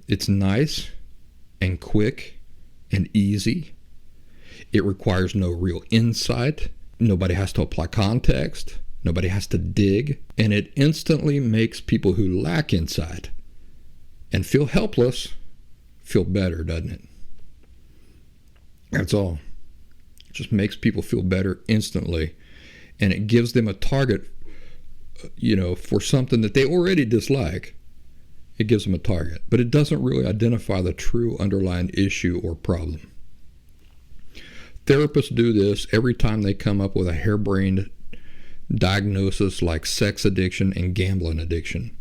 It's nice and quick and easy. It requires no real insight. Nobody has to apply context. Nobody has to dig. And it instantly makes people who lack insight and feel helpless feel better, doesn't it? That's all. It just makes people feel better instantly. And it gives them a target, for something that they already dislike. It gives them a target. But it doesn't really identify the true underlying issue or problem. Therapists do this every time they come up with a harebrained diagnosis like sex addiction and gambling addiction.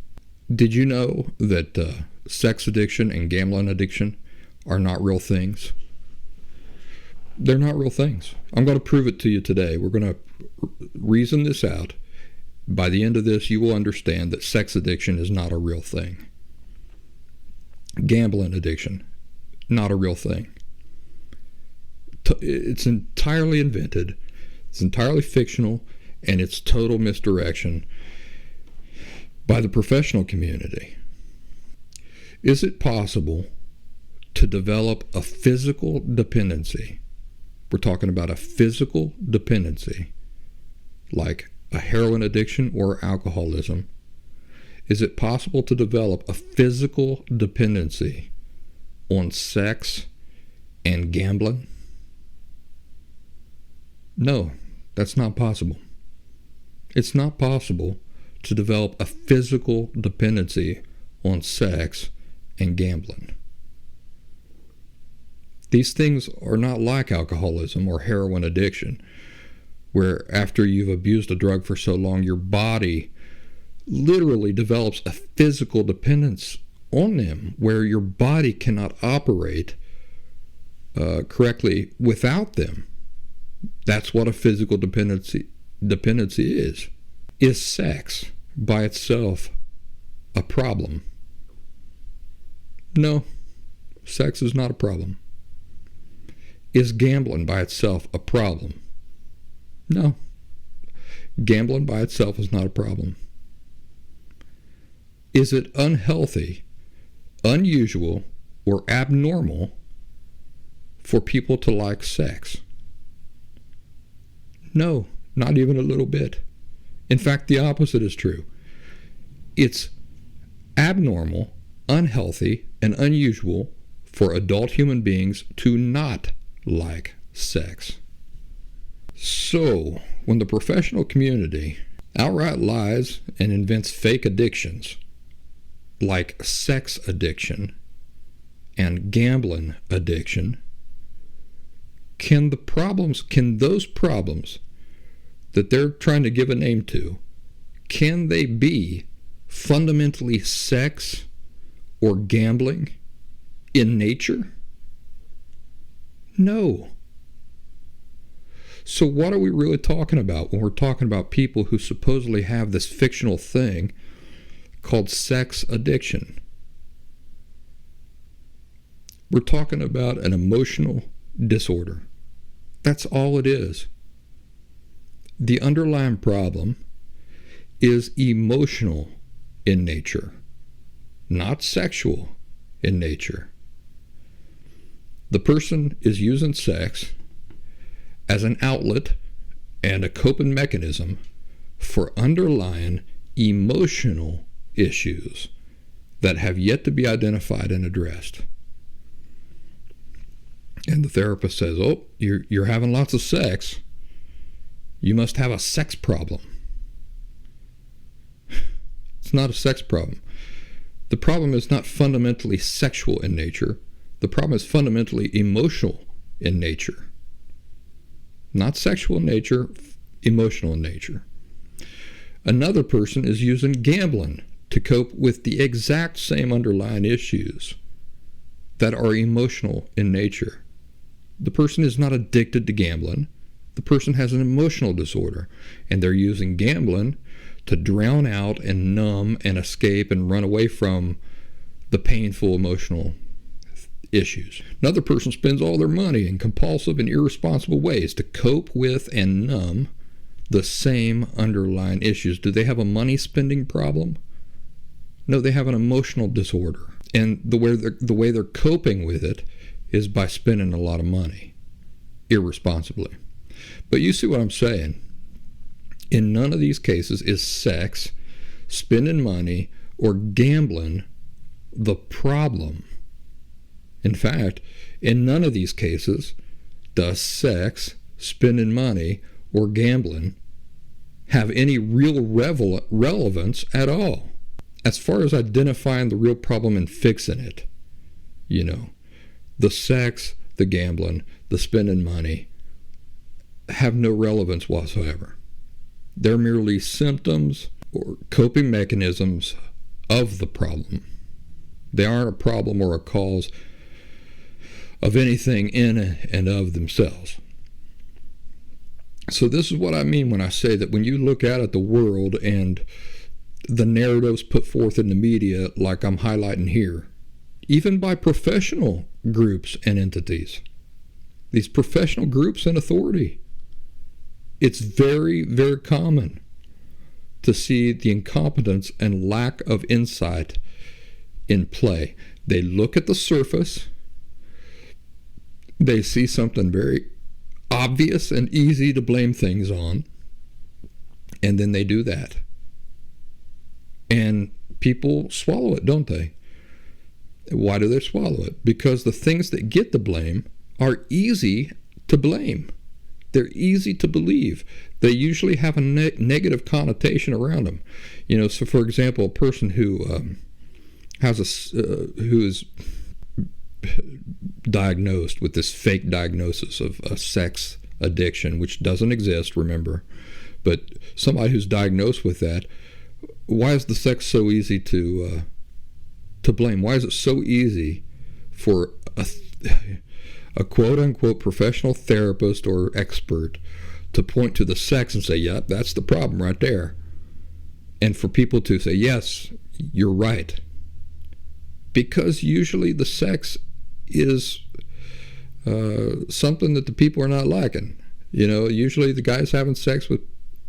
Did you know that sex addiction and gambling addiction are not real things? They're not real things. I'm going to prove it to you today. We're going to reason this out. By the end of this, you will understand that sex addiction is not a real thing. Gambling addiction, not a real thing. It's entirely invented. It's entirely fictional, and it's total misdirection by the professional community. Is it possible to develop a physical dependency? We're talking about a physical dependency, like a heroin addiction or alcoholism. Is it possible to develop a physical dependency on sex and gambling? No, that's not possible. It's not possible to develop a physical dependency on sex and gambling. These things are not like alcoholism or heroin addiction, where after you've abused a drug for so long, your body literally develops a physical dependence on them, where your body cannot operate correctly without them. That's what a physical dependency is. Is sex by itself a problem? No, sex is not a problem. Is gambling by itself a problem? No, gambling by itself is not a problem. Is it unhealthy, unusual, or abnormal for people to like sex? No, not even a little bit. In fact, the opposite is true. It's abnormal, unhealthy, and unusual for adult human beings to not like sex. So, when the professional community outright lies and invents fake addictions, like sex addiction and gambling addiction, can those problems that they're trying to give a name to, can they be fundamentally sex or gambling in nature? No. So what are we really talking about when we're talking about people who supposedly have this fictional thing called sex addiction? We're talking about an emotional disorder. That's all it is. The underlying problem is emotional in nature, not sexual in nature. The person is using sex as an outlet and a coping mechanism for underlying emotional issues that have yet to be identified and addressed. And the therapist says, oh, you're having lots of sex. You must have a sex problem. It's not a sex problem. The problem is not fundamentally sexual in nature. The problem is fundamentally emotional in nature. Not sexual in nature, emotional in nature. Another person is using gambling to cope with the exact same underlying issues that are emotional in nature. The person is not addicted to gambling. The person has an emotional disorder, and they're using gambling to drown out and numb and escape and run away from the painful emotional issues. Another person spends all their money in compulsive and irresponsible ways to cope with and numb the same underlying issues. Do they have a money spending problem? No, they have an emotional disorder. And the way they're coping with it is by spending a lot of money irresponsibly. But you see what I'm saying? In none of these cases is sex, spending money, or gambling the problem. In fact, in none of these cases does sex, spending money, or gambling have any real relevance at all as far as identifying the real problem and fixing it. You know, the sex, the gambling, the spending money have no relevance whatsoever. They're merely symptoms or coping mechanisms of the problem. They aren't a problem or a cause of anything in and of themselves. So this is what I mean when I say that when you look out at the world and the narratives put forth in the media like I'm highlighting here, even by professional groups and entities, these professional groups and authority, it's very, very common to see the incompetence and lack of insight in play. They look at the surface, they see something very obvious and easy to blame things on, and then they do that. And people swallow it, don't they? Why do they swallow it? Because the things that get the blame are easy to blame. They're easy to believe. They usually have a negative connotation around them. You know, so for example, a person who who is diagnosed with this fake diagnosis of a sex addiction, which doesn't exist, remember, but somebody who's diagnosed with that, why is the sex so easy to blame? Why is it so easy for a quote-unquote professional therapist or expert to point to the sex and say, yep, that's the problem right there, and for people to say, yes, you're right? Because usually the sex is something that the people are not liking. You know, usually the guy's having sex with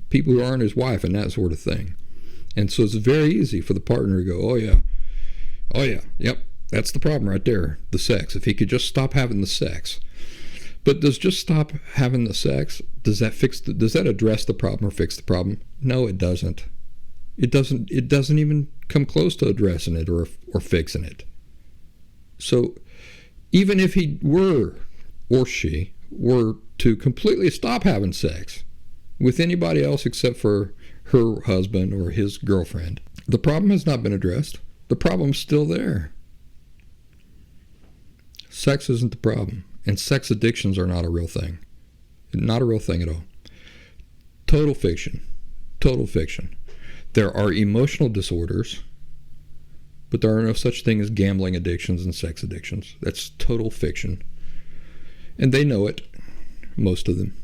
people who aren't his wife and that sort of thing. And so it's very easy for the partner to go, oh yeah, yep, that's the problem right there, the sex. If he could just stop having the sex. But does just stop having the sex, does that address the problem or fix the problem? No, it doesn't. It doesn't even come close to addressing it or fixing it. So even if he were, or she were, to completely stop having sex with anybody else except for her husband or his girlfriend, the problem has not been addressed. The problem's still there. Sex isn't the problem, and sex addictions are not a real thing. Not a real thing at all. Total fiction. Total fiction. There are emotional disorders, but there are no such thing as gambling addictions and sex addictions. That's total fiction. And they know it, most of them.